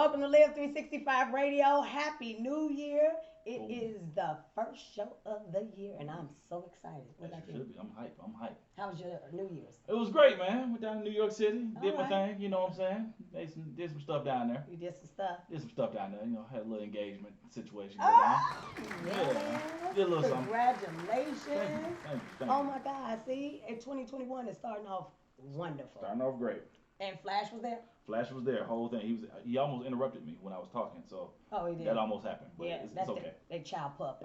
Welcome to Live 365 Radio. Happy New Year. It is the first show of the year, and I'm so excited. What Yes, about you you? should be. I'm hype. I'm hype. How was your New Year's? It was great, man. Went down to New York City, All did my right. thing. You know what I'm saying? Did some stuff down there. You did some stuff. Did some stuff down there. You know, had a little engagement situation go down. Oh, Yeah, yes. did a little something. Congratulations. Thank Oh, you. my God. See, in 2021 is starting off wonderful. Starting off great. And Flash was there? Flash was there, whole thing. He almost interrupted me when I was talking, so Oh, he did. that almost happened. But Yeah, it's that's okay. they child pup,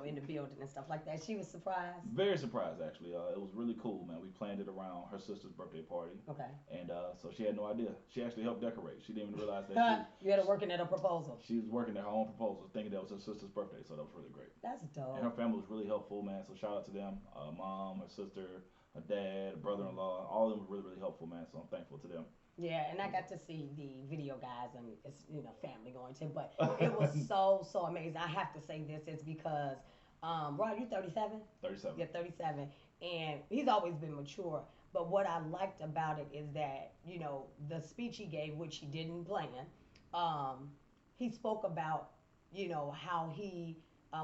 in the building and stuff like that. She was surprised. Very surprised actually. It was really cool, man. We planned it around her sister's birthday party, Okay. and so she had no idea. She actually helped decorate. She didn't even realize that You had her working at a proposal. she was working at her own proposal, thinking that was her sister's birthday. So that was really great. That's dope. And her family was really helpful, man. So shout out to them. Mom, her sister, her dad, brother-in-law. All of them were really, really helpful, man. So I'm thankful to them. Yeah, and I got to see the video, guys, and it's family going to, but it was so amazing. I have to say this is because, Rod, you 37? 37. Yeah, 37, and he's always been mature. But what I liked about it is that the speech he gave, which he didn't plan, he spoke about how he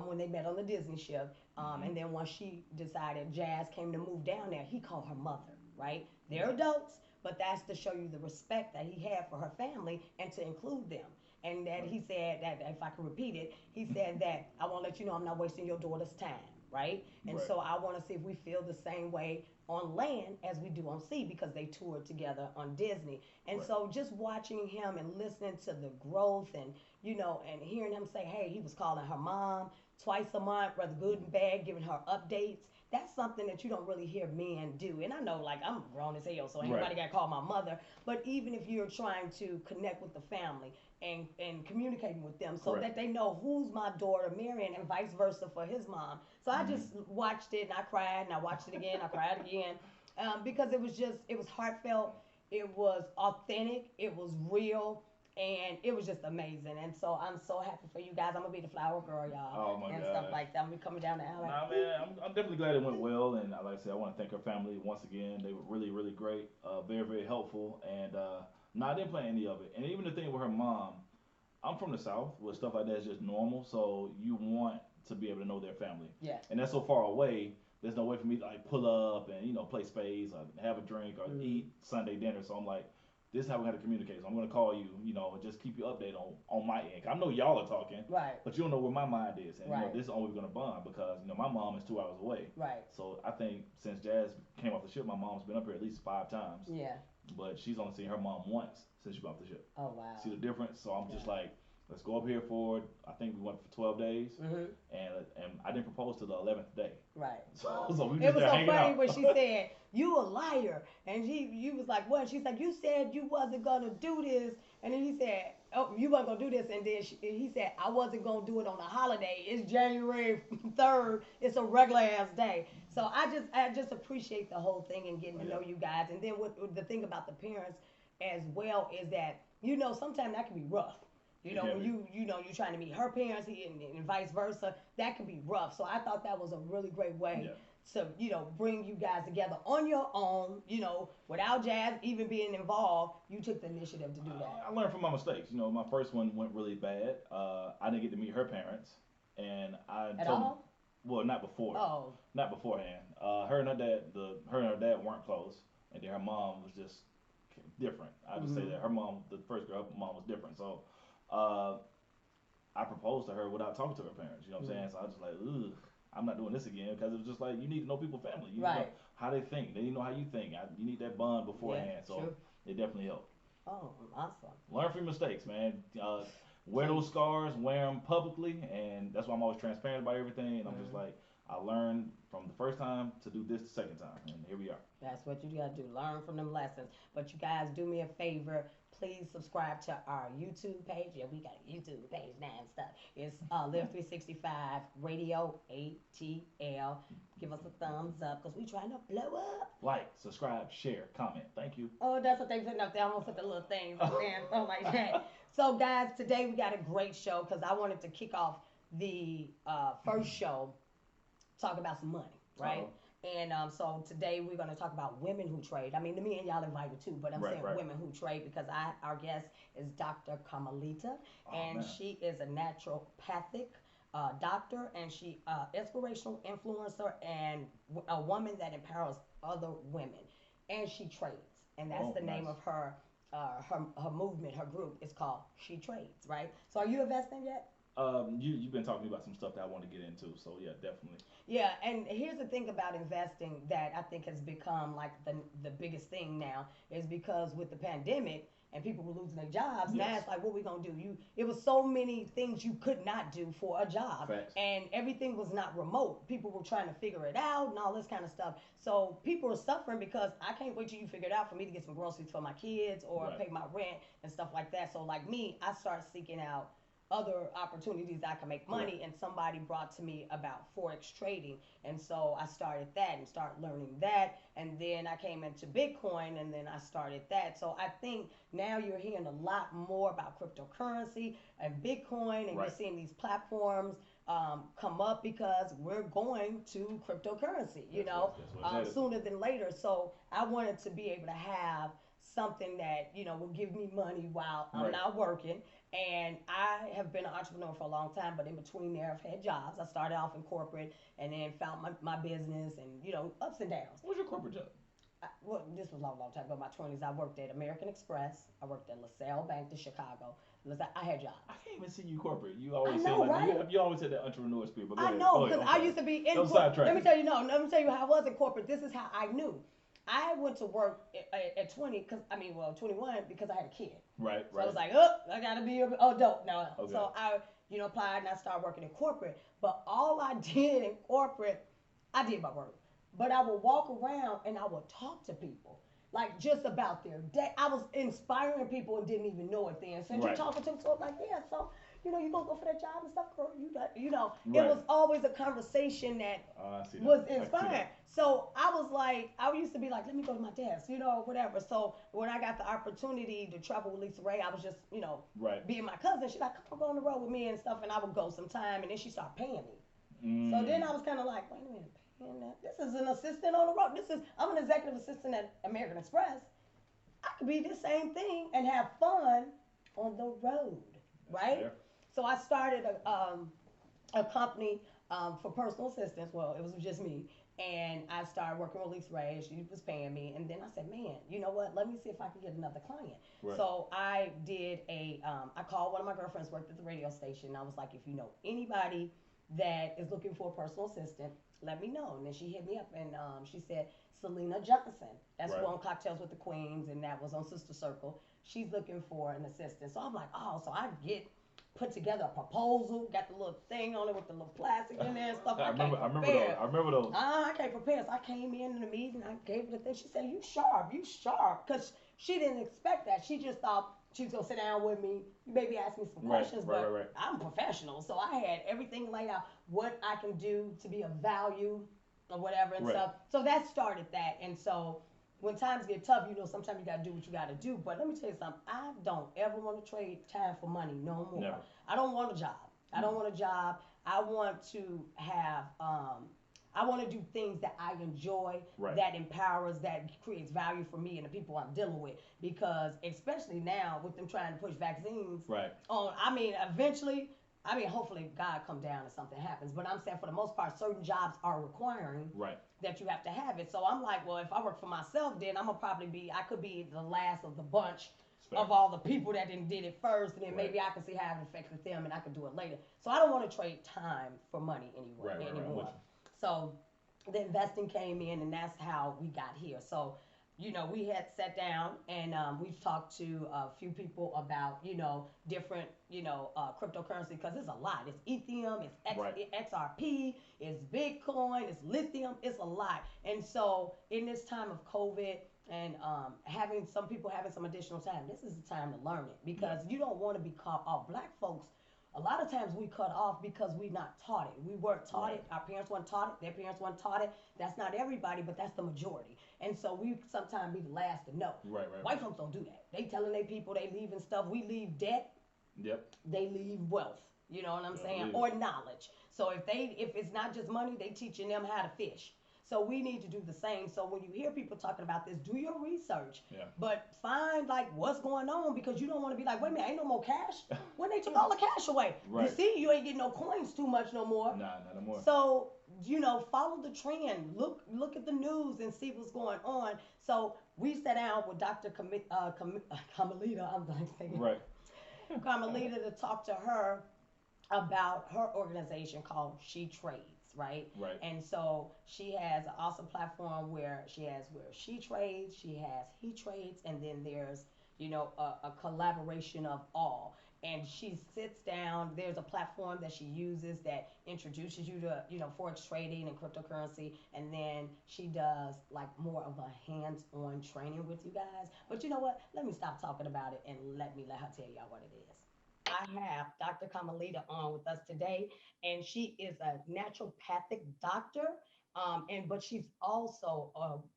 when they met on the Disney ship, and then once she decided Jazz came to move down there, he called her mother. Right? They're adults. But that's to show you the respect that he had for her family and to include them. And that he said that, if I can repeat it, he said that I want to let you know I'm not wasting your daughter's time, right? And Right. so I want to see if we feel the same way on land as we do on sea because they toured together on Disney. And Right. so just watching him and listening to the growth and and hearing him say, hey, he was calling her mom twice a month, whether good and bad, giving her updates. That's something that you don't really hear men do. And I know, like, I'm grown as hell, so ain't Right. nobody got to call my mother. But even if you're trying to connect with the family and communicating with them so Correct. that they know who's my daughter marrying and vice versa for his mom. So I just watched it and I cried and I watched it again. I cried again because it was heartfelt. It was authentic. It was real. And it was just amazing. And so I'm so happy for you guys. I'm going to be the flower girl, y'all. Oh my and gosh. stuff like that. I'm going to be coming down to LA. Nah, man, I'm definitely glad it went well, and like I said, I want to thank her family once again. They were really, really great, very, very helpful, and I didn't plan any of it. And even the thing with her mom, I'm from the South, where stuff like that is just normal, so you want to be able to know their family, Yeah. and that's so far away. There's no way for me to like pull up and play spades or have a drink or eat Sunday dinner. So I'm like, this is how we got to communicate. So I'm gonna call you, and just keep you updated on my end. I know y'all are talking, Right. but you don't know where my mind is, and Right. this is only gonna bond because my mom is 2 hours away. Right. So I think since Jazz came off the ship, my mom's been up here at least 5 times, Yeah. but she's only seen her mom once since she got off the ship. Oh, wow. See the difference? So I'm just Yeah. like, let's go up here for. I think we went for 12 days, and I didn't propose till the 11th day. Right. So we It just was there so hanging funny out. when she said, you a liar. And you was like, what? She's like, you said you wasn't going to do this. And then he said, oh, you wasn't going to do this. And then he said, I wasn't going to do it on a holiday. It's January 3rd. It's a regular ass day. So I just appreciate the whole thing and getting to know you guys. And then the thing about the parents as well is that, sometimes that can be rough. When you're trying to meet her parents and vice versa, that can be rough. So I thought that was a really great way to, bring you guys together on your own, without Jazz even being involved. You took the initiative to do that. I learned from my mistakes. My first one went really bad. I didn't get to meet her parents, and I At told all? well, not before, Oh, not beforehand. Her and her dad weren't close, and then her mom was just different. I just say that her mom, the first girl, her mom was different. So I proposed to her without talking to her parents. You know what I'm saying? So I was just like, ugh, I'm not doing this again because it was just like you need to know people's family. You need to know Right. how they think. They need to know how you think. You need that bond beforehand. Yeah, So true. it definitely helped. oh, awesome. Learn from your mistakes, man. Wear those scars, wear them publicly, and that's why I'm always transparent about everything. And I'm just like, I learned from the first time to do this the second time, and here we are. That's what you got to do. Learn from them lessons. But you guys, do me a favor. Please subscribe to our YouTube page. Yeah, we got a YouTube page now and stuff. It's Live 365 Radio ATL. Give us a thumbs up because we trying to blow up. Like, subscribe, share, comment. Thank you. Oh, that's what they putting up there. I'm going to put the little things up there and stuff like that. So, guys, today we got a great show because I wanted to kick off the first show talking about some money, right? Uh-oh. And so today we're going to talk about women who trade. I mean, me and y'all invited too, but I'm Right, saying right. women who trade because our guest is Dr. Carmelita, Oh and man. she is a naturopathic doctor, and she inspirational influencer and a woman that empowers other women, and she trades, and that's Oh, the name nice. of her movement, her group is called She Trades, right? So are you investing yet? You've been talking about some stuff that I want to get into, so yeah, definitely. Yeah, and here's the thing about investing that I think has become like the biggest thing now is because with the pandemic and people were losing their jobs, now Yes. it's like what we gonna do? You it was so many things you could not do for a job, Facts. and everything was not remote. People were trying to figure it out and all this kind of stuff. So people are suffering because I can't wait till you figure it out for me to get some groceries for my kids or Right. pay my rent and stuff like that. So like me, I start seeking out other opportunities I can make Correct. money, and somebody brought to me about Forex trading, and so I started that and started learning that, and then I came into Bitcoin, and then I started that. So I think now you're hearing a lot more about cryptocurrency and Bitcoin, and you're Right. seeing these platforms come up because we're going to cryptocurrency, That's what it's headed. sooner than later. So I wanted to be able to have something that will give me money while I'm Right. not working. And I have been an entrepreneur for a long time, but in between there, I've had jobs. I started off in corporate and then found my business and, ups and downs. What's your corporate job? Well, this was a long, long time ago, my 20s. I worked at American Express. I worked at LaSalle Bank to Chicago. I had jobs. I can't even see you corporate. You I always seem know, like right? you always had that entrepreneur spirit. But go I ahead. know Go ahead. because I'm I sorry. used to be in Don't corporate. sidetrack Let me me. tell you, no, let me tell you how I was in corporate. This is how I knew. I went to work at 20 because 21 because I had a kid. Right. So I Right. was like, oh, I gotta be an adult now. Okay. So I, applied and I started working in corporate. But all I did in corporate, I did my work. But I would walk around and I would talk to people, like just about their day. I was inspiring people and didn't even know it then. So you're Right. talking to them, so like, yeah, so you gonna go for that job and stuff, girl. It Right. was always a conversation that I see that. was I can see inspiring. that. So I was like, I used to be like, let me go to my desk, whatever. So when I got the opportunity to travel with Lisa Ray, I was just, Right. being my cousin. She's like, come on, go on the road with me and stuff, and I would go sometime, and then she started paying me. So then I Mm. was kind of like, wait a minute, paying that? This is an assistant on the road. I'm an executive assistant at American Express. I could be the same thing and have fun on the road, That's right? fair. So I started a company for personal assistance. Well, it was just me. And I started working with Lisa Ray. She was paying me. And then I said, man, you know what? Let me see if I can get another client. Right. So I did I called one of my girlfriends, worked at the radio station. I was like, if you know anybody that is looking for a personal assistant, let me know. And then she hit me up and she said, Selena Johnson. That's who Right. on Cocktails with the Queens, and that was on Sister Circle. She's looking for an assistant. So I'm like, oh, so I put together a proposal, got the little thing on it with the little plastic in there and stuff. I can't I remember prepare. those. I remember those. I can't prepare. So I came in the meeting, I gave her the thing. She said, you sharp, you sharp. Because she didn't expect that. She just thought she was going to sit down with me, maybe ask me some Right, questions, right, but right. I'm professional. So I had everything laid out, what I can do to be of value or whatever and Right. stuff. So that started that. And so when times get tough, sometimes you got to do what you got to do. But let me tell you something. I don't ever want to trade time for money no more. Never. I don't want a job. I don't want a job. I want to have I want to do things that I enjoy, Right. that empowers, that creates value for me and the people I'm dealing with. Because especially now with them trying to push vaccines Right. on, eventually, hopefully God come down and something happens. But I'm saying for the most part, certain jobs are requiring Right. that you have to have it. So I'm like, well, if I work for myself, then I'm gonna probably I could be the last of the bunch Fair. of all the people that did it first, and then Right. maybe I can see how it affected them, and I can do it later. So I don't want to trade time for money Right. Right. I'm anymore. with you. So the investing came in, and that's how we got here. So we had sat down and we've talked to a few people about different cryptocurrency because it's a lot. It's Ethereum, it's Right. XRP, it's Bitcoin, it's lithium, it's a lot. And so in this time of COVID and having some people having some additional time, this is the time to learn it because you don't want to be caught off. Black folks, a lot of times we cut off because we're not taught it. We weren't taught Right. it. Our parents weren't taught it. Their parents weren't taught it. That's not everybody, but that's the majority. And so we sometimes be the last to know. Right. Right. White Right. folks don't do that. They telling their people they leaving stuff. We leave debt. Yep. They leave wealth. You know what I'm Yeah, saying? believe Or knowledge. So if it's not just money, they teaching them how to fish. So we need to do the same. So when you hear people talking about this, do your research, Yeah. but find like what's going on, because you don't want to be like, wait a minute, ain't no more cash. When they took all the cash away, you Right. see, you ain't getting no coins too much no more. Nah, not no more. So follow the trend. Look at the news and see what's going on. So we sat down with Carmelita. I'm like saying Right. Carmelita to talk to her about her organization called She Trades, right? Right. And so she has an awesome platform where she trades, she has he trades, and then there's a collaboration of all. And she sits down. There's a platform that she uses that introduces you to forex trading and cryptocurrency, and then she does like more of a hands-on training with you guys. But you know what? Let me stop talking about it and let her tell y'all what it is. I have Dr. Kamalita on with us today, and she is a naturopathic doctor. But she's also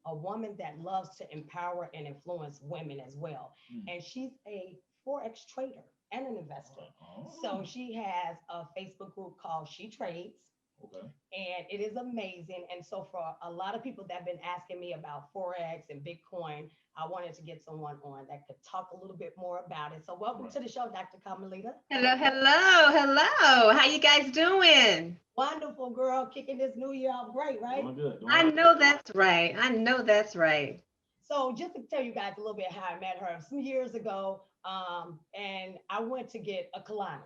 a woman that loves to empower and influence women as well. Mm. And she's a forex trader and an investor. Oh. So she has a Facebook group called She Trades, Okay. and it is amazing. And so for a lot of people that have been asking me about forex and Bitcoin, I wanted to get someone on that could talk a little bit more about it. So welcome Right. to the show, Dr. Carmelita. Hello, hello, hello. How you guys doing? Wonderful, girl, kicking this new year off great, right? Doing good. Doing I good. know that's right. I know that's right. So just to tell you guys a little bit how I met her some years ago, and I went to get a colonic.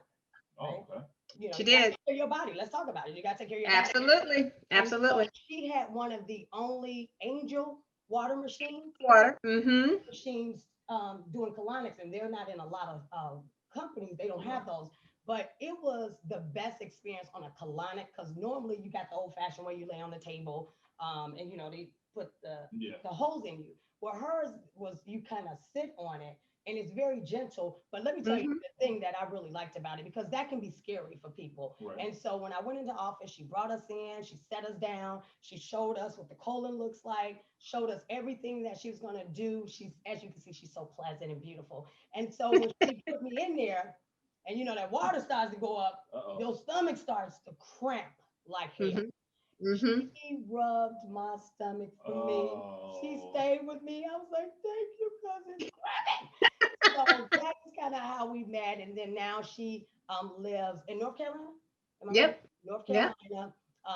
Oh, okay. She You gotta did. take care of your body. Let's talk about it. You gotta take care of your body. Absolutely. And so Absolutely. she had one of the only angel water machines. Water. Mm-hmm. Machines doing colonics, and they're not in a lot of companies. They don't have those. But it was the best experience on a colonic, because normally you got the old fashioned way you lay on the table, and they put Yeah. the holes in you. Well, hers was you kind of sit on it, and it's very gentle. But let me tell you Mm-hmm. the thing that I really liked about it, because that can be scary for people. Right. And so when I went into office, she brought us in, she set us down, she showed us what the colon looks like, showed us everything that she was going to do. She's, as you can see, she's so pleasant and beautiful. And so when she put me in there, and that water starts to go up, Uh-oh. your stomach starts to cramp like hell. Mm-hmm. Mm-hmm. She rubbed my stomach for me. She Oh. stayed with me. I was like, thank you, cousin. So that's kind of how we met. And then now she lives in North Carolina. Am I right? Yep. North Yep. Carolina,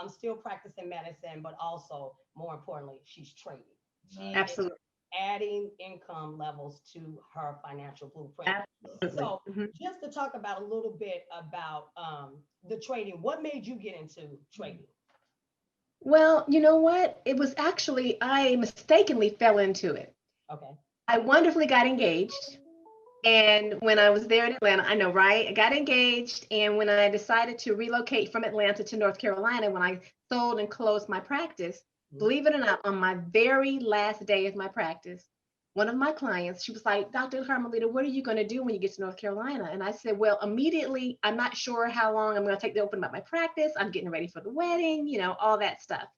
still practicing medicine, but also more importantly, she's trading. She Nice. is Absolutely. adding income levels to her financial blueprint. Absolutely. So Mm-hmm. just to talk about a little bit about the trading, what made you get into trading? Well, you know what? It was actually, I mistakenly fell into it. Okay. I wonderfully got engaged. And when I was there in Atlanta, I know, right? I got engaged. And when I decided to relocate from Atlanta to North Carolina, when I sold and closed my practice, believe it or not, on my very last day of my practice, one of my clients, she was like, Dr. Carmelita, what are you going to do when you get to North Carolina? And I said, well, immediately, I'm not sure how long I'm going to take to open up my practice. I'm getting ready for the wedding, all that stuff.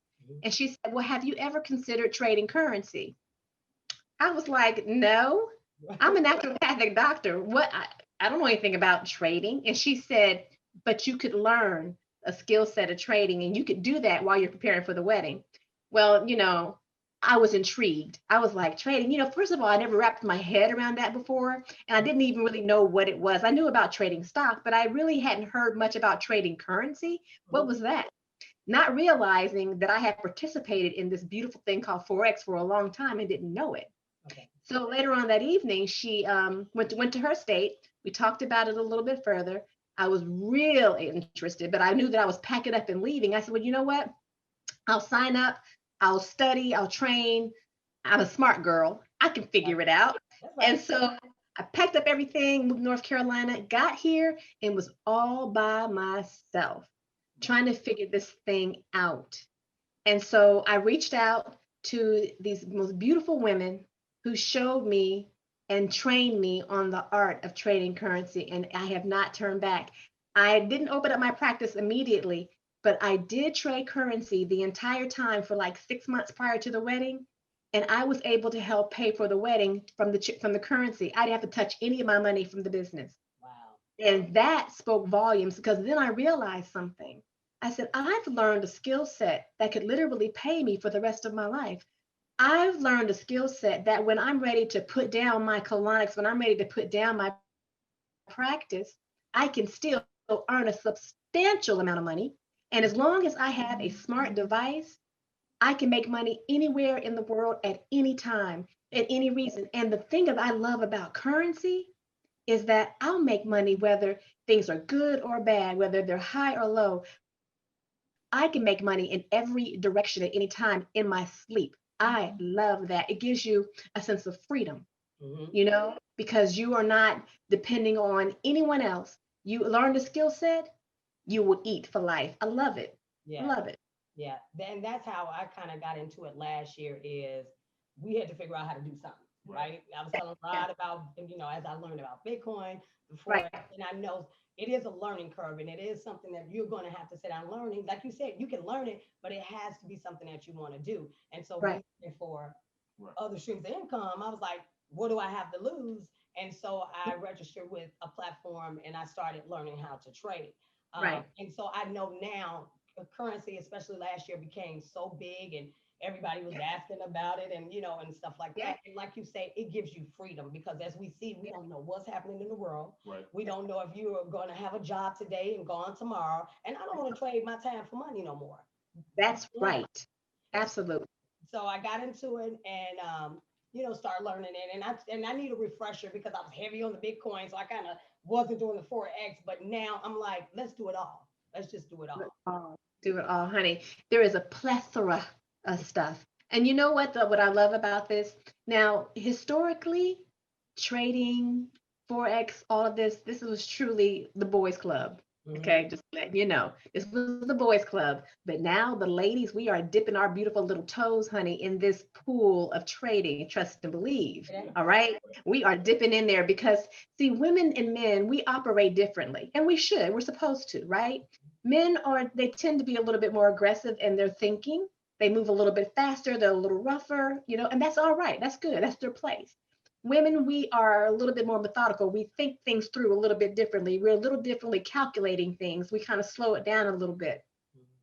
And she said, well, have you ever considered trading currency? I was like, no. I'm a naturopathic doctor. I don't know anything about trading. And she said, but you could learn a skill set of trading and you could do that while you're preparing for the wedding. Well, I was intrigued. I was like, trading, first of all, I never wrapped my head around that before. And I didn't even really know what it was. I knew about trading stock, but I really hadn't heard much about trading currency. What was that? Not realizing that I had participated in this beautiful thing called Forex for a long time and didn't know it. Okay. So later on that evening, she went to her state. We talked about it a little bit further. I was real interested, but I knew that I was packing up and leaving. I said, well, you know what? I'll sign up. I'll study. I'll train. I'm a smart girl. I can figure it out. Right. And so I packed up everything, moved to North Carolina, got here, and was all by myself trying to figure this thing out. And so I reached out to these most beautiful women who showed me and trained me on the art of trading currency, and I have not turned back. I didn't open up my practice immediately, but I did trade currency the entire time for like 6 months prior to the wedding, and I was able to help pay for the wedding from the currency. I didn't have to touch any of my money from the business. Wow. And that spoke volumes, because then I realized something. I said, I've learned a skill set that could literally pay me for the rest of my life. I've learned a skill set that when I'm ready to put down my colonics, when I'm ready to put down my practice, I can still earn a substantial amount of money. And as long as I have a smart device, I can make money anywhere in the world at any time, at any reason. And the thing that I love about currency is that I'll make money whether things are good or bad, whether they're high or low. I can make money in every direction at any time in my sleep. I love that. It gives you a sense of freedom, Hmm. because you are not depending on anyone else. You learn the skill set, you will eat for life. I love it. I Yeah. love it. Yeah, then that's how I kind of got into it last year. Is we had to figure out how to do something, Right. right? I was telling Rod about, as I learned about Bitcoin Right. before, and I know it is a learning curve, and it is something that you're going to have to sit down learning. Like you said, you can learn it, but it has to be something that you want to do. And so Right. me looking for Right. other streams of income, I was like, what do I have to lose? And so I registered with a platform and I started learning how to trade. Right. And so I know now currency, especially last year, became so big and everybody was asking about it and and stuff like Yeah. that. And like you say, it gives you freedom because as we see, we don't know what's happening in the world. Right. We don't know if you are going to have a job today and gone tomorrow. And I don't want to trade my time for money no more. That's Yeah. right. Absolutely. So I got into it and start learning it. And I need a refresher because I was heavy on the Bitcoin, so I kind of wasn't doing the Forex. But now I'm like, let's do it all. Let's just do it Do it all. all. Do it all, honey. There is a plethora of stuff. And you know what I love about this? Now, historically, trading, Forex, all of this was truly the boys' club. Hmm. Okay, just letting you know. This was the boys' club. But now the ladies, we are dipping our beautiful little toes, honey, in this pool of trading, trust and believe. It ain't. All right. We are dipping in there because see, women and men, we operate differently. And we should. We're supposed to, right? Men are, they tend to be a little bit more aggressive in their thinking. They move a little bit faster, they're a little rougher, and that's all right. That's good. That's their place. Women, we are a little bit more methodical. We think things through a little bit differently. We're a little differently calculating things. We kind of slow it down a little bit.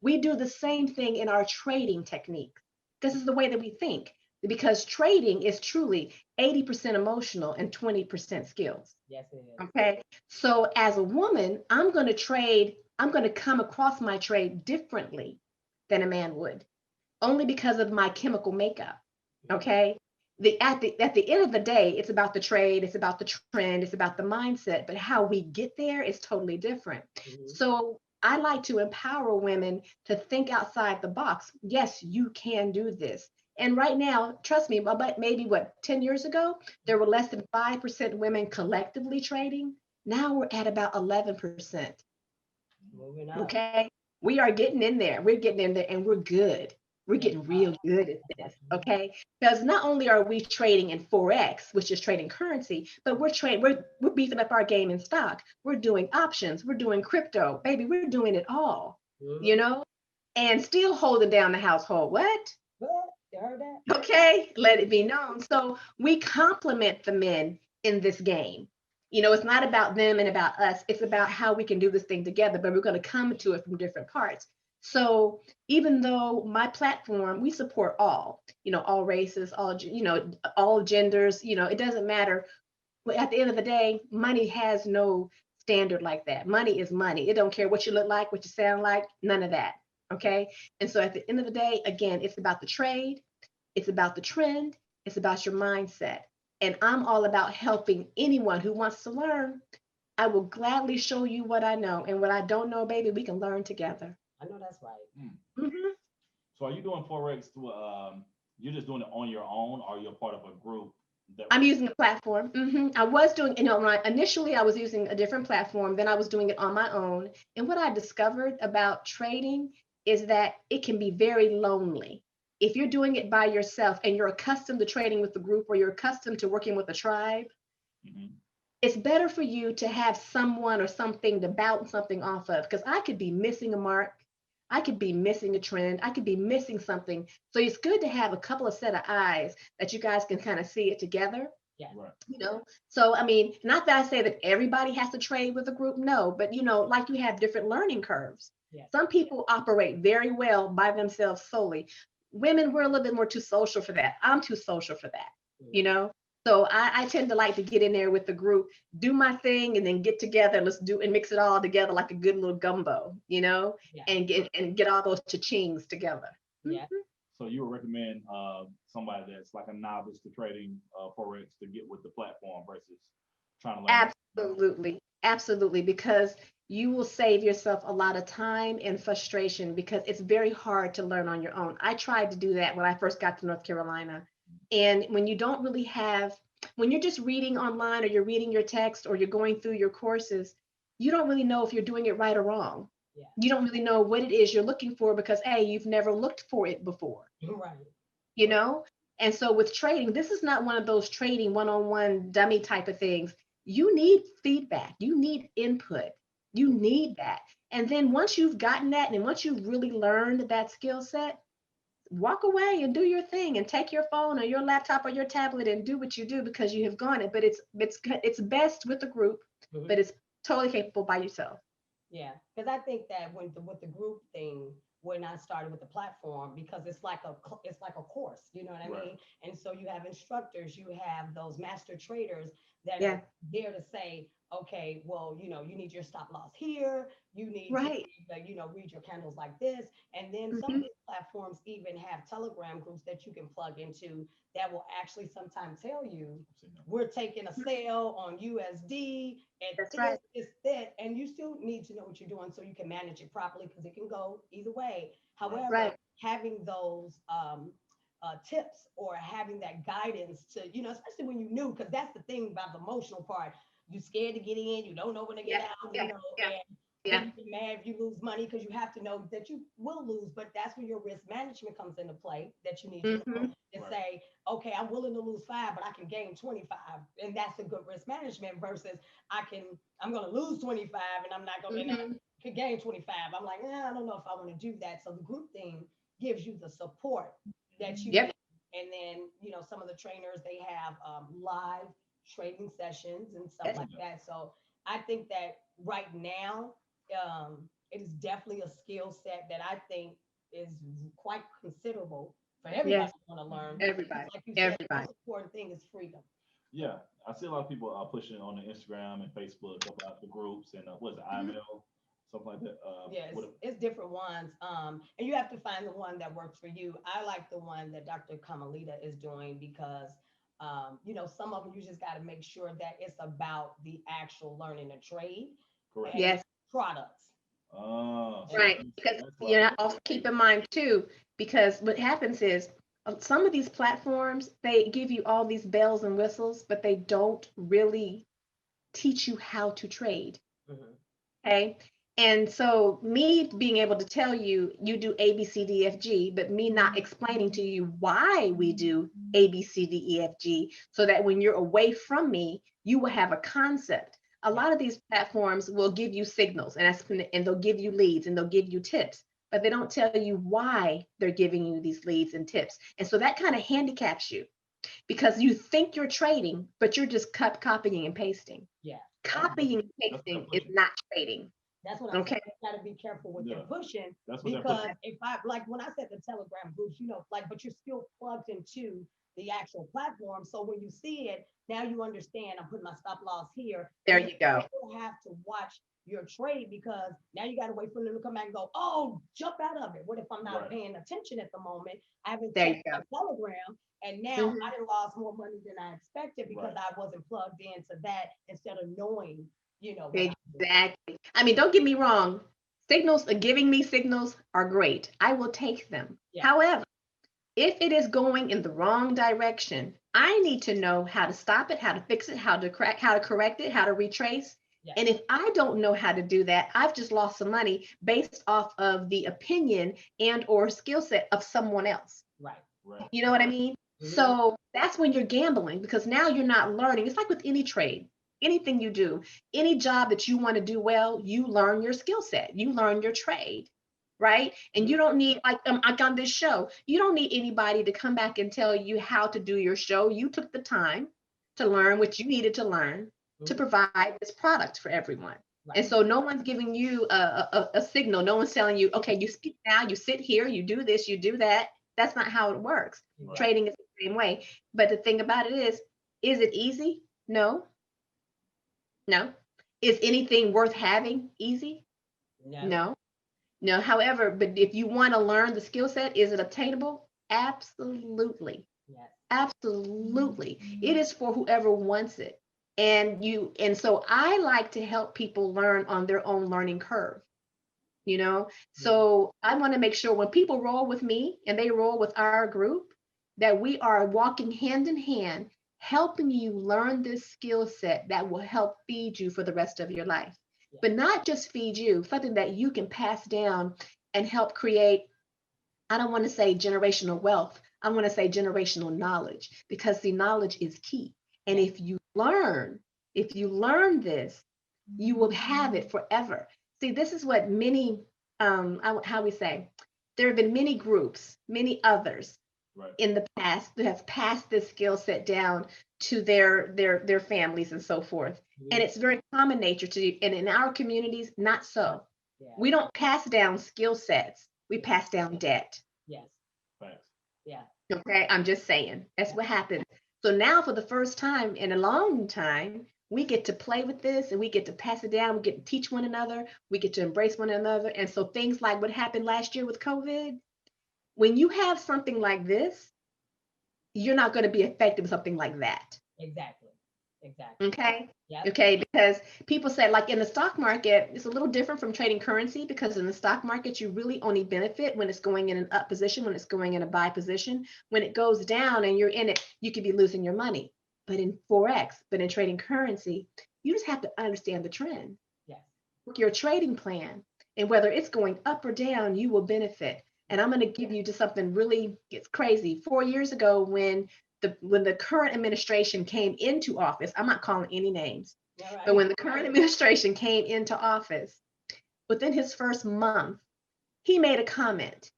We do the same thing in our trading technique. This is the way that we think because trading is truly 80% emotional and 20% skills. Yes, it is. Okay. So as a woman, I'm going to come across my trade differently than a man would, only because of my chemical makeup. Okay. At the end of the day, it's about the trade, it's about the trend, it's about the mindset, but how we get there is totally different. Mm-hmm. So I like to empower women to think outside the box. Yes, you can do this. And right now, trust me, but maybe 10 years ago, there were less than 5% women collectively trading. Now we're at about 11%. Moving up. Okay. We are getting in there. We're getting in there and we're good. We're Yes, getting real good at this. Okay. Because not only are we trading in Forex, which is trading currency, but we're beefing up our game in stock. We're doing options. We're doing crypto. Baby, we're doing it all, you mm-hmm. know, and still holding down the household. What? But you heard that? Okay, let it be known. So we complement the men in this game. It's not about them and about us. It's about how we can do this thing together, but we're going to come to it from different parts. So even though my platform, we support all races, all genders, it doesn't matter. But at the end of the day, money has no standard like that. Money is money. It don't care what you look like, what you sound like, none of that. Okay. And so at the end of the day, again, it's about the trade, it's about the trend, it's about your mindset. And I'm all about helping anyone who wants to learn. I will gladly show you what I know. And what I don't know, baby, we can learn together. I know that's right. Mm. Mhm. So are you doing Forex through you're just doing it on your own or you're part of a group that I'm using a platform. I was doing, initially I was using a different platform, then I was doing it on my own. And what I discovered about trading is that it can be very lonely. If you're doing it by yourself and you're accustomed to trading with the group or you're accustomed to working with a tribe, Mhm. it's better for you to have someone or something to bounce something off of. Because I could be missing a mark, I could be missing a trend, I could be missing something. So it's good to have a couple of set of eyes that you guys can kind of see it together. Yeah. Right. You know, so I mean, not that I say that everybody has to trade with a group, no, but you know, like you have different learning curves. Yeah. Some people operate very well by themselves solely. Women, we're a little bit more too social for that. I'm too social for that, you know. So I tend to like to get in there with the group, do my thing, and then get together and let's do and mix it all together like a good little gumbo, you know, Yeah. and get all those cha-chings together. Yeah. So you would recommend somebody that's like a novice to trading Forex to get with the platform versus trying to learn. Absolutely. Absolutely. Because you will save yourself a lot of time and frustration because it's very hard to learn on your own. I tried to do that when I first got to North Carolina. And when you don't really have, when you're just reading online or you're reading your text or you're going through your courses, you don't really know if you're doing it right or wrong. Yeah. You don't really know what it is you're looking for because, A, you've never looked for it before. Right. You know? And so with trading, this is not one of those trading one-on-one dummy type of things. You need feedback, you need input, you need that. And then once you've gotten that and once you've really learned that skill set, walk away and do your thing and take your phone or your laptop or your tablet and do what you do because you have gone it. But it's best with the group, but it's totally capable by yourself. Yeah, because I think that with the group thing, when I started with the platform, because it's like a course, you know what I Right. mean? And so you have instructors, you have those master traders that Yeah. are there to say, okay, well, you know, you need your stop loss here, you need to, Right. you know, read your candles like this, and then some of Mhm. these platforms even have Telegram groups that you can plug into that will actually sometimes tell you we're taking a sale on USD at That's this, right. this, that, and you still need to know what you're doing so you can manage it properly because it can go either way. However, Right. having those tips or having that guidance to, you know, especially when you new, because that's the thing about the emotional part. You scared to get in, you don't know when to get Yeah. out, you Yeah. know, Yeah. and Yeah. then you get mad if you lose money because you have to know that you will lose. But that's where your risk management comes into play that you need to know Mhm. and Right. say, okay, I'm willing to lose 5, but I can gain 25. And that's a good risk management versus I'm going to lose 25 and I'm not going to, and I Mhm. could gain 25. I'm like, I don't know if I want to do that. So the group thing gives you the support that you Yep. need. And then, you know, some of the trainers, they have live trading sessions and stuff Yes. like that. So I think that right now, it is definitely a skill set that I think is quite considerable for everybody Yes. to want to learn. Because Everybody. like you said, the Everybody. most important thing is freedom. Yeah, I see a lot of people pushing on the Instagram and Facebook about the groups and what's it, Mhm. IML, something like that. Yes, What? it's different ones. And you have to find the one that works for you. I like the one that Dr. Carmelita is doing because, you know, some of them you just got to make sure that it's about the actual learning a trade Correct. and Yes. products. So And Right. Because you know, also keep in mind too, because what happens is some of these platforms, they give you all these bells and whistles, but they don't really teach you how to trade. mhm, Okay. And so me being able to tell you, you do A, B, C, D, F, G, but me not explaining to you why we do A, B, C, D, E, F, G, so that when you're away from me, you will have a concept. A yeah, lot of these platforms will give you signals and they'll give you leads and they'll give you tips, but they don't tell you why they're giving you these leads and tips. And so that kind of handicaps you because you think you're trading, but you're just copying and pasting. yeah. Copying and that's what they're pasting is pushing. not trading. That's what I'm saying. Okay. You got to be careful what Yeah, they're pushing that's what they're because pushing. if I like when I said the Telegram groups, you know, like, but you're still plugged into the actual platform. So when you see it, now you understand I'm putting my stop loss here. There And you you go. still have to watch your trade because now you got to wait for them to come back and go, oh, jump out of it. What if I'm not Right. paying attention at the moment? I haven't There you checked go. my Telegram. And now Mhm. I done lost more money than I expected because Right. I wasn't plugged into that instead of knowing, you know, what I was doing. Exactly. I mean, don't get me wrong. Signals, giving me signals are great. I will take them. Yeah. However, if it is going in the wrong direction, I need to know how to stop it, how to fix it, how to correct it, how to retrace. Yeah. And if I don't know how to do that, I've just lost some money based off of the opinion and or skill set of someone else. Right. Right. You know what I mean? Mhm. So that's when you're gambling because now you're not learning. It's like with any trade, anything you do, any job that you want to do well, you learn your skill set, you learn your trade, right? And you don't need, like on this show, you don't need anybody to come back and tell you how to do your show. You took the time to learn what you needed to learn to provide this product for everyone. Right. And so no one's giving you a signal. No one's telling you, okay, you speak now, you sit here, you do this, you do that. That's not how it works. Right. Trading is the same way. But the thing about it is it easy? No. No. Is anything worth having easy? No. No. No. However, but if you want to learn the skill set, is it obtainable? Absolutely. Yes. Absolutely. It is for whoever wants it. And so I like to help people learn on their own learning curve, you know? So I want to make sure when people roll with me and they roll with our group, that we are walking hand in hand, helping you learn this skill set that will help feed you for the rest of your life. Yeah. But not just feed you, something that you can pass down and help create, I don't want to say generational wealth, I want to say generational knowledge, because the knowledge is key. And if you learn this, you will have it forever. See, this is what many, how we say, there have been many groups, many others in the past that have passed this skill set down to their families and so forth. And it's very common nature and in our communities, not so. Yeah. We don't pass down skill sets, we pass down debt. Yes. Right. Yeah. Okay, I'm just saying, that's what happens. So now for the first time in a long time, we get to play with this and we get to pass it down. We get to teach one another. We get to embrace one another. And so things like what happened last year with COVID, when you have something like this, you're not going to be affected with something like that. Exactly. Okay. Yep. Okay. Because people say, like in the stock market, it's a little different from trading currency, because in the stock market, you really only benefit when it's going in an up position, when it's going in a buy position. When it goes down and you're in it, you could be losing your money. But in Forex, but in trading currency, you just have to understand the trend. Yes. Your trading plan, and whether it's going up or down, you will benefit. And I'm going to give you just something really, it's crazy. 4 years ago, when the current administration came into office, I'm not calling any names, right. But when the current administration came into office, within his first month, he made a comment.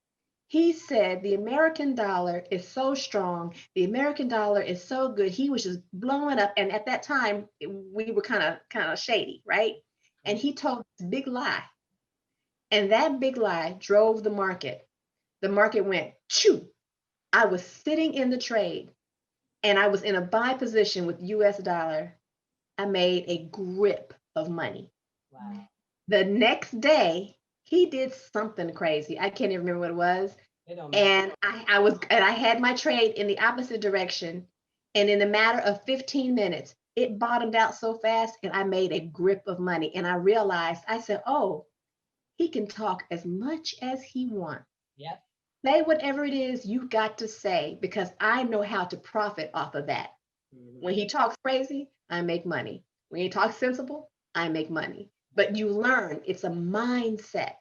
He said, the American dollar is so strong. The American dollar is so good. He was just blowing up. And at that time, we were kind of shady, right? And he told this big lie. And that big lie drove the market. The market went, choo. I was sitting in the trade and I was in a buy position with US dollar. I made a grip of money. Wow. The next day, he did something crazy. I can't even remember what it was. And I had my trade in the opposite direction. And in a matter of 15 minutes, it bottomed out so fast and I made a grip of money. And I realized, I said, oh, he can talk as much as he wants. Yep. Say whatever it is you got to say, because I know how to profit off of that. Mm-hmm. When he talks crazy, I make money. When he talks sensible, I make money. But you learn, it's a mindset.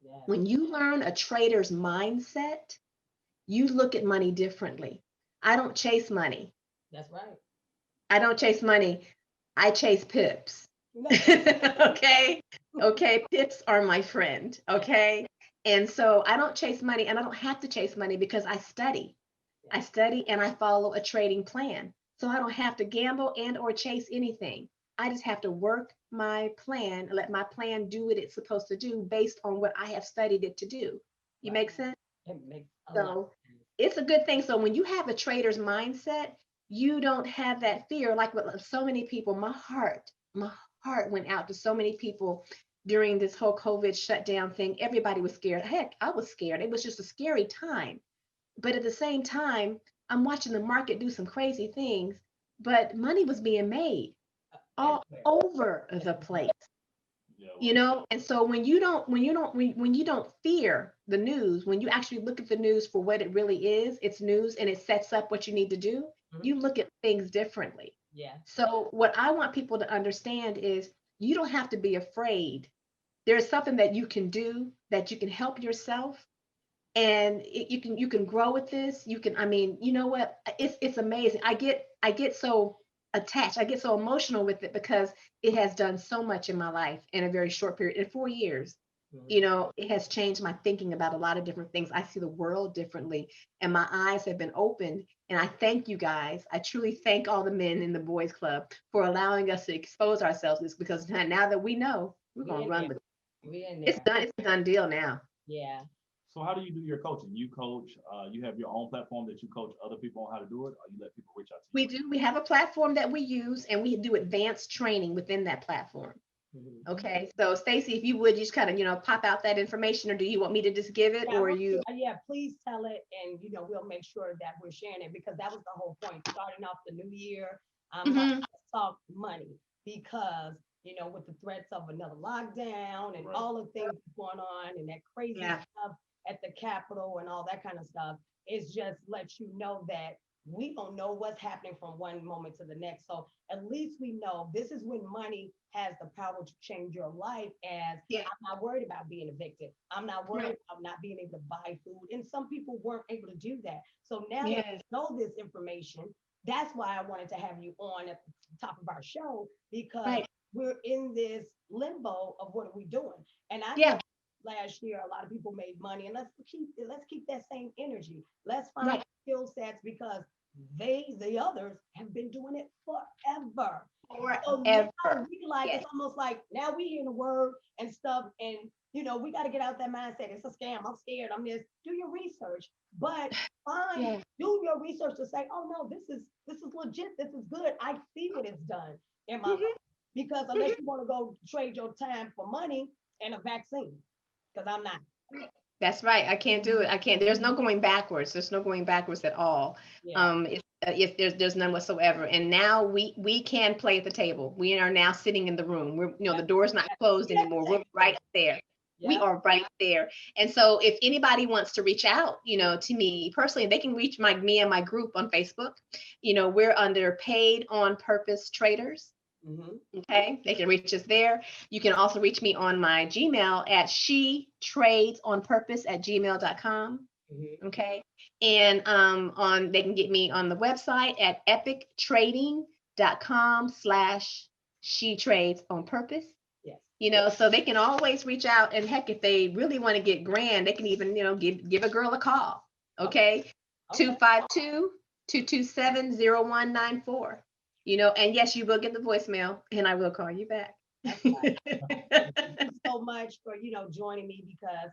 Yeah. When you learn a trader's mindset, you look at money differently. I don't chase money. That's right. I don't chase money. I chase pips. Okay. Okay. Pips are my friend. Okay. And so I don't chase money, and I don't have to chase money because I study. I study and I follow a trading plan. So I don't have to gamble and or chase anything. I just have to work my plan and let my plan do what it's supposed to do based on what I have studied it to do. You make sense? It makes a lot of sense. It's a good thing. So when you have a trader's mindset, you don't have that fear. Like with so many people, my heart went out to so many people during this whole COVID shutdown thing. Everybody was scared. Heck, I was scared. It was just a scary time. But at the same time, I'm watching the market do some crazy things, but money was being made all over the place. You know, and so when you don't fear the news, when you actually look at the news for what it really is, it's news and it sets up what you need to do, you look at things differently. Yeah. So what I want people to understand is you don't have to be afraid. There's something that you can do, that you can help yourself, and you can grow with this. You can, I mean, you know what? It's amazing. I get so attached. I get so emotional with it because it has done so much in my life in a very short period. In 4 years, you know, it has changed my thinking about a lot of different things. I see the world differently, and my eyes have been opened. And I thank you guys. I truly thank all the men in the boys club for allowing us to expose ourselves to this, because now that we know, we're We gonna in run there. with it. We in It's there. done. It's a done deal now. Yeah. So how do you do your coaching? You coach, you have your own platform that you coach other people on how to do it, or you let people reach out to We do. We have a platform that we use, and we do advanced training within that platform. Mhm. Okay. So Stacy, if you would just kind of, pop out that information, or do you want me to just give it, Yeah, or you? yeah, please tell it, and we'll make sure that we're sharing it because that was the whole point. Starting off the new year, I'm like, Mhm. let's talk money because with the threats of another lockdown and Right. all the things going on and that crazy Yeah. stuff at the Capitol and all that kind of stuff, it's just let you know that we don't know what's happening from one moment to the next. So at least we know this is when money has the power to change your life. As Yeah. I'm not worried about being evicted. I'm not worried Right. about not being able to buy food. And some people weren't able to do that. So now that Yes. we know this information, that's why I wanted to have you on at the top of our show because Right. we're in this limbo of what are we doing. And I know Yeah. last year a lot of people made money, and let's keep that same energy. Let's find Right. skill sets because the others have been doing it forever. So now Forever. we like Yes. it's almost like now we hear the word and stuff, and we got to get out that mindset. It's a scam. I'm scared. I'm this. Do your research, but Yeah. do your research to say, oh no, this is legit. This is good. I see what it's done in my life. Mhm. Because unless Mhm. you want to go trade your time for money and a vaccine, because I'm not. That's right. I can't do it. I can't. There's no going backwards. There's no going backwards at all. Yeah. If there's none whatsoever. And now we can play at the table. We are now sitting in the room. We're Yep. the door's not closed We at anymore. the We're right table. there. We Yep. are right there. And so if anybody wants to reach out, to me personally, they can reach me and my group on Facebook. We're under Paid on Purpose Traders. Mm-hmm. Okay, they can reach us there. You can also reach me on my Gmail at shetradesonpurpose@gmail.com. Mm-hmm. Okay, and they can get me on the website at epictrading.com/she-trades-on-purpose. Yes. So they can always reach out, and heck, if they really want to get grand, they can even give a girl a call. Okay, Okay. 252-227-0194. And yes, you will get the voicemail, and I will call you back. That's right. And thank you so much for joining me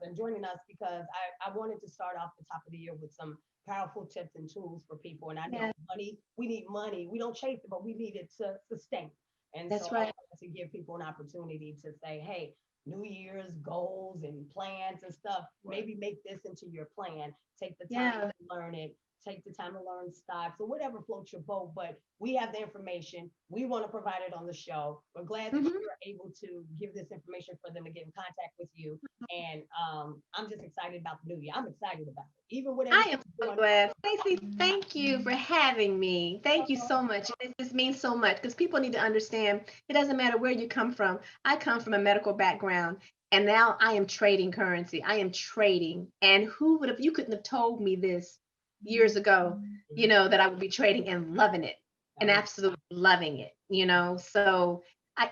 and joining us because I wanted to start off the top of the year with some powerful tips and tools for people. And I know Yeah, money, we need money. We don't chase it, but we need it to sustain. And so that's I right. wanted to give people an opportunity to say, hey, New Year's goals and plans and stuff, Right. maybe make this into your plan. Take the time Yeah. to learn it. Take the time to learn stocks or whatever floats your boat. But we have the information. We want to provide it on the show. We're glad that Mhm. you're able to give this information for them to get in contact with you. And I'm just excited about the new year. I'm excited about it. Even with I everything am so going glad. Stacey, thank you for having me. Thank you on. so much. It just means so much because people need to understand it doesn't matter where you come from. I come from a medical background, and now I am trading currency. I am trading. And who would have, you couldn't have told me this years ago, that I would be trading and loving it and Um, absolutely loving it, So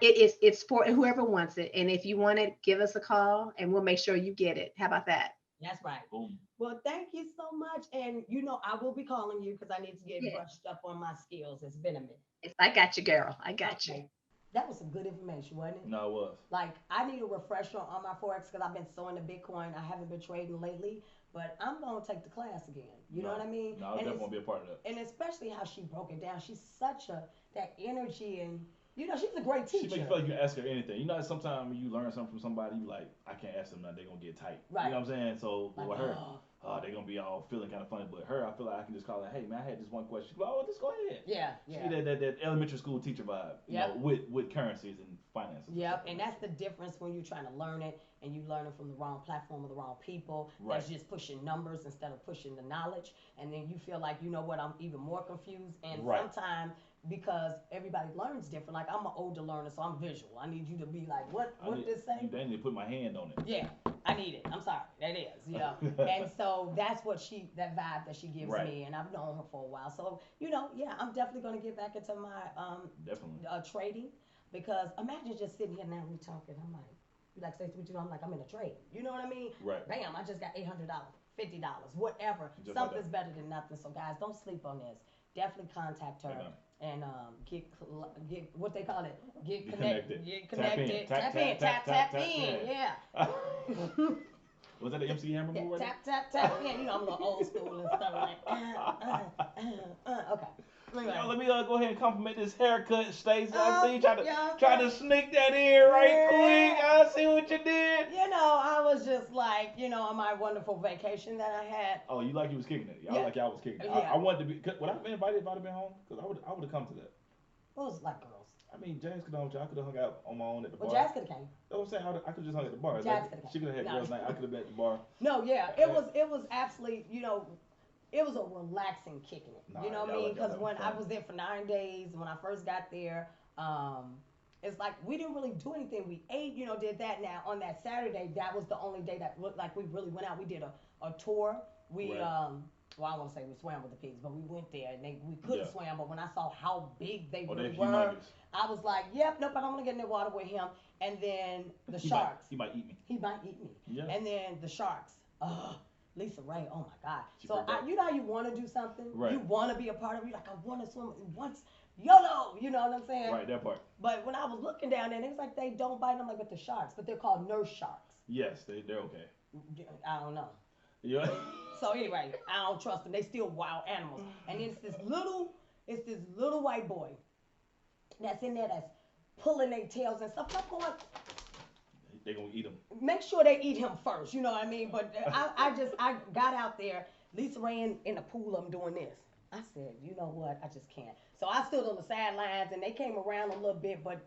it's for whoever wants it. And if you want it, give us a call and we'll make sure you get it. How about that? that's right. Boom. Well, thank you so much. And I will be calling you because I need to get Yeah. brushed up on my skills. It's been a minute. I got you, girl. I got you. Okay. That was some good information, wasn't it? No, it was. Like I need a refresher on my forex because I've been sewing the Bitcoin. I haven't been trading lately, but I'm gonna take the class again. You know No, what I mean? no, I definitely want to be a part of that. And especially how she broke it down. She's such that energy and she's a great She make you teacher. feel like you can ask her anything. Sometimes when you learn something from somebody, you like, I can't ask them nothing. They're gonna get tight. Right. You know what I'm saying? So Like, with her, oh, they're gonna be all feeling kind of funny. But her, I feel like I can just call her, hey man, I had this one question. She go, oh, just go ahead. yeah, She yeah. get that elementary school teacher vibe. Yep. With currencies and finances. Yep, and that's the difference when you're trying to learn it and you learn it from the wrong platform or the wrong people. Right. That's just pushing numbers instead of pushing the knowledge. And then you feel like, I'm even more confused. And Right. sometimes because everybody learns different, like I'm an older learner, so I'm visual. I need you to be like, what this say? They need to put my hand on it. Yeah, I need it. I'm sorry. That is. And so that's that vibe that she gives Right. me. And I've known her for a while. So, yeah, I'm definitely going to get back into my Definitely. trading because imagine just sitting here now, we talking. I'm like, you like, say what you do? I'm like, I'm in a trade. You know what I mean? Right. Bam, I just got $800. $50, whatever. Just like Something's better than nothing. So guys, don't sleep on this. Definitely contact her and get what they call it. Get connected. Get connected. Tap in. Yeah. Was that the MC Hammer move? Tap in. You know, I'm a little old school and stuff like. Okay. Anyway. Yo, let me go ahead and compliment this haircut, Stacey. I see you try to sneak that in right quick. I see what you did. You know, I was just like, on my wonderful vacation that I had. Oh, you like you was kicking it. I like y'all was kicking it. Yeah. I wanted to be. Would I have been invited if I'd have been home? Because I would have come to that. What was it like, girls? I mean, James could have. I could have hung out on my own at the bar. Well, Jazz could have came. That's what I'm saying. I could just hung at the bar. She could have had girls' night. I could have been at the bar. No, yeah, it was absolutely, it was a relaxing kicking it. You know what I mean? Because when I was there for 9 days, when I first got there, it's like we didn't really do anything. We ate, did that. Now on that Saturday, that was the only day that looked like we really went out. We did a tour. We well, I don't want to say we swam with the pigs, but we went there and we could have swam. But when I saw how big they really were, I was like, yep, nope, I don't want to get in the water with him. And then the sharks. He might eat me. He might eat me. Yeah. And then the sharks. Lisa Ray, oh my God. So you know how you want to do something? Right. You want to be a part of it. You're like, I want to swim once. YOLO, you know what I'm saying? Right, that part. But when I was looking down there, it was like they don't bite them like with the sharks, but they're called nurse sharks. Yes, they're okay. I don't know. Yeah. So anyway, I don't trust them. They still wild animals. And it's this little white boy that's in there that's pulling their tails and stuff. I'm going, they gonna eat him. make sure they eat him first, you know what I mean? But I got out there, Lisa ran in the pool, I'm doing this. I said, you know what, I just can't. So I stood on the sidelines and they came around a little bit, but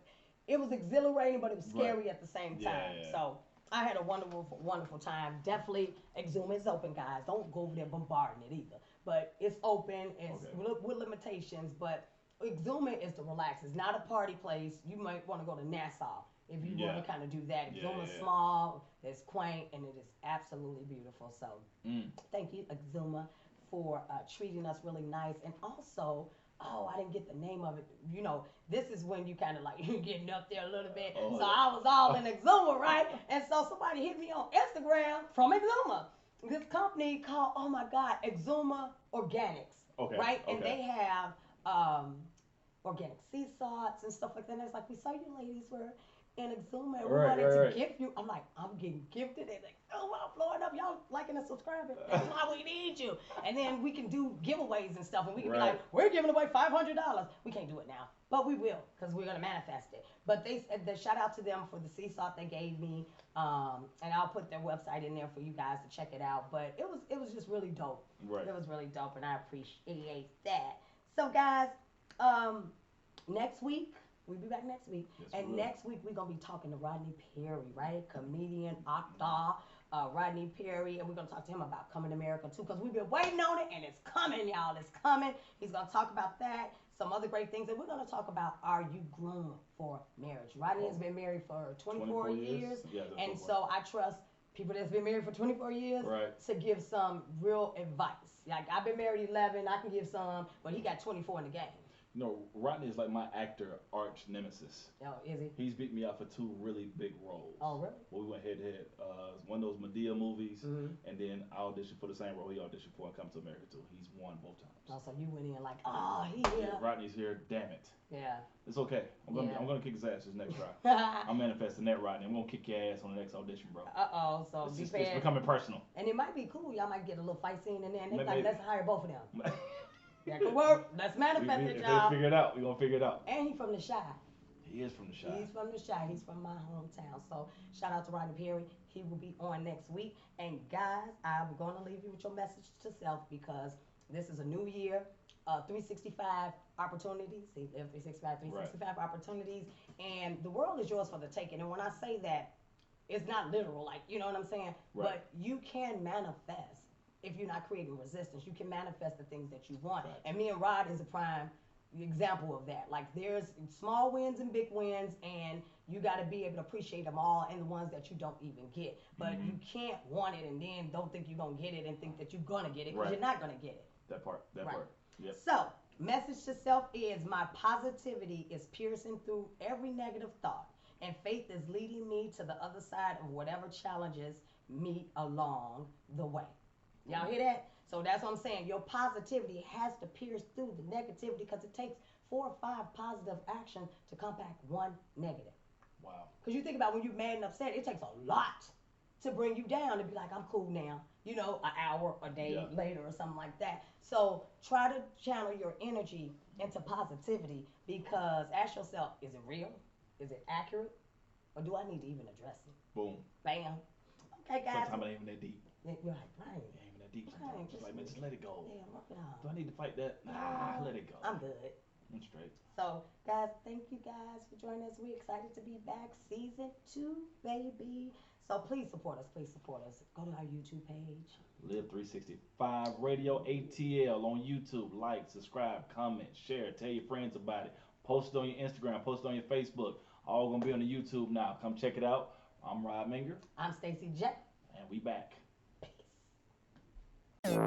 it was exhilarating, but it was scary at the same time. Yeah. So I had a wonderful, wonderful time. Definitely, Exuma is open, guys. Don't go over there bombarding it either. But it's open, it's with limitations, but Exuma is to relax. It's not a party place. You might want to go to Nassau if you want to kind of do that. Exuma's small, it's quaint, and it is absolutely beautiful. So thank you, Exuma, for treating us really nice. And also, I didn't get the name of it. This is when you kind of like getting up there a little bit. So I was all in Exuma, right? And so somebody hit me on Instagram from Exuma. This company called, oh my God, Exuma Organics. Okay. Right? And they have organic sea salts and stuff like that. And it's like, we saw you ladies were in Exuma and we wanted to gift you. I'm like, I'm getting gifted. And like, oh, I'm blowing up. Y'all liking and subscribing. That's why we need you. And then we can do giveaways and stuff. And we can be like, we're giving away $500. We can't do it now, but we will because we're going to manifest it. But they said, the shout out to them for the sea salt they gave me. And I'll put their website in there for you guys to check it out. But it was just really dope. Right. It was really dope, and I appreciate that. So guys, next week, we'll be back next week. Yes, and next week, we're going to be talking to Rodney Perry, right? Comedian, actor, Rodney Perry. And we're going to talk to him about Coming to America, too, because we've been waiting on it, and it's coming, y'all. It's coming. He's going to talk about that, some other great things. And we're going to talk about, are you groomed for marriage? Rodney has been married for 24 years. Yeah, and so I trust people that's been married for 24 years to give some real advice. Like, I've been married 11, I can give some, but he got 24 in the game. Rodney is like my actor arch nemesis. Oh, is he? He's beat me out for 2 really big roles. Oh, really? Well, we went head to head. One of those Medea movies, and then I auditioned for the same role he auditioned for and Come to America too. He's won both times. Oh, so you went in like, he here. Yeah, Rodney's here. Damn it. Yeah. It's okay. I'm gonna kick his ass this next try. I'm manifesting that, Rodney. I'm gonna kick your ass on the next audition, bro. So it's becoming personal. And it might be cool. Y'all might get a little fight scene in there. And they like, let's hire both of them. That could work. Let's manifest it, y'all. Figure it out. We're gonna figure it out. And he's from the Chi. He is from the Chi. He's from the Chi. He's from my hometown. So shout out to Rodney Perry. He will be on next week. And guys, I'm gonna leave you with your message to self because this is a new year. 365 opportunities. See, 365 opportunities. And the world is yours for the taking. And when I say that, it's not literal, like, you know what I'm saying? Right. But you can manifest. If you're not creating resistance, you can manifest the things that you want. Right. And me and Rod is a prime example of that. Like, there's small wins and big wins, and you got to be able to appreciate them all and the ones that you don't even get. But you can't want it and then don't think you're going to get it and think that you're going to get it because you're not going to get it. That part. Yep. So, message to self is my positivity is piercing through every negative thought, and faith is leading me to the other side of whatever challenges me along the way. Y'all hear that? So that's what I'm saying. Your positivity has to pierce through the negativity because it takes 4 or 5 positive actions to combat one negative. Wow. Because you think about when you're mad and upset, it takes a lot to bring you down to be like, I'm cool now. You know, an hour, a day later, or something like that. So try to channel your energy into positivity because ask yourself, is it real? Is it accurate? Or do I need to even address it? Boom. Bam. Okay, guys. Sometimes it ain't even that deep. You're like, right. It ain't even that deep Right, sometimes. Just like, man, just let it go. Yeah, work it out. Do I need to fight that? Nah, let it go. I'm good. I'm straight. So, guys, thank you guys for joining us. We're excited to be back. Season 2, baby. So please support us. Please support us. Go to our YouTube page. Live 365 Radio ATL on YouTube. Like, subscribe, comment, share, tell your friends about it. Post it on your Instagram, post it on your Facebook. All gonna be on the YouTube now. Come check it out. I'm Rod Minger. I'm Stacey J. And we back. Peace.